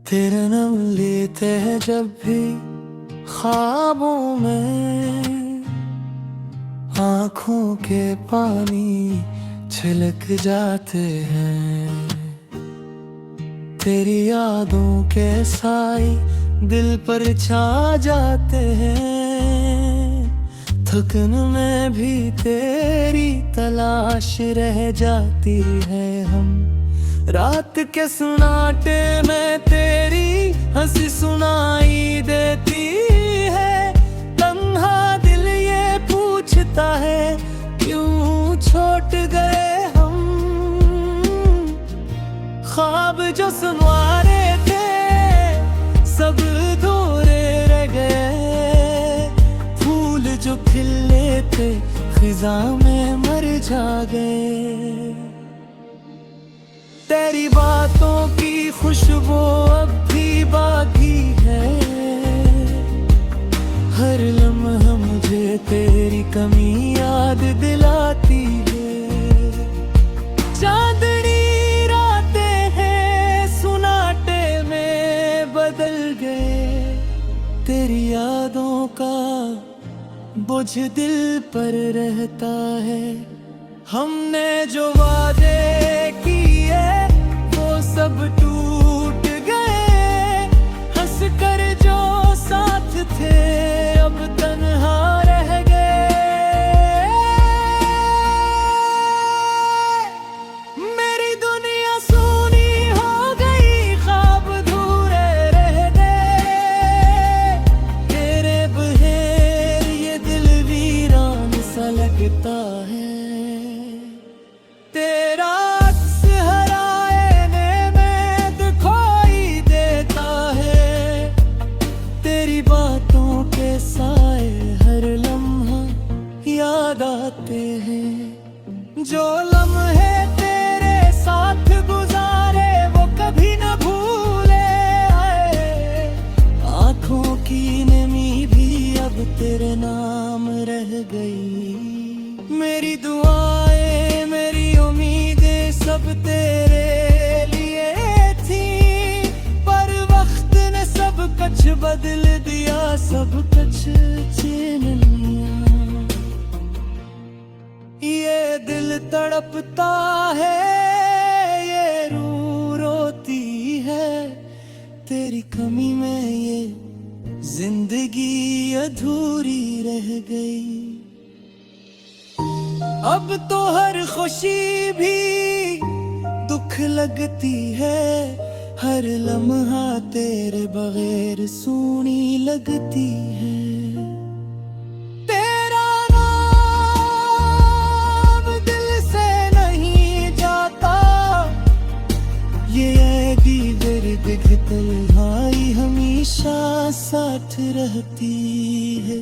तेरा नाम लेते हैं जब भी ख्वाबों में, आँखों के पानी छलक जाते हैं। तेरी यादों के साए दिल पर छा जाते हैं। थकन में भी तेरी तलाश रह जाती है। हम रात के सन्नाटे में तेरी हंसी सुनाई देती है। तन्हा दिल ये पूछता है क्यों छोड़ गए हम। ख्वाब जो सुनवारे थे सब अधूरे रह गए। फूल जो खिले थे खिजा में मर जा गए। तेरी बातों की खुशबू अब भी बाकी है। हर लम्हा मुझे तेरी कमी याद दिलाती है। चांदनी रातें हैं सुनाटे में बदल गए। तेरी यादों का बोझ दिल पर रहता है। हमने जो वादे किए वो सब टूट गए। हंस कर जो साथ थे अब तन्हा रह गए। मेरी दुनिया सूनी हो गई, ख्वाब अधूरे रह गए। तेरे बगैर ये दिल वीरान सा लगता है। तेरा अक्स हराने में दिखाई देता है। तेरी बातों के साए हर लम्हा याद आते हैं। जो लम्हे तेरे साथ गुजारे वो कभी न भूले आए। आँखों की नमी भी अब तेरे नाम रह गई। मेरी दुआएं मेरी उम्मीदें सब तेरे लिए थी। पर वक्त ने सब कुछ बदल दिया, सब कुछ छीन लिया। ये दिल तड़पता है, ये रूह रोती है। तेरी कमी में ये जिंदगी अधूरी रह गई। अब तो हर खुशी भी दुख लगती है। हर लम्हा तेरे बगैर सूनी लगती है। तेरा नाम दिल से नहीं जाता। ये ऐदी दर्द तन्हाई हमेशा साथ रहती है।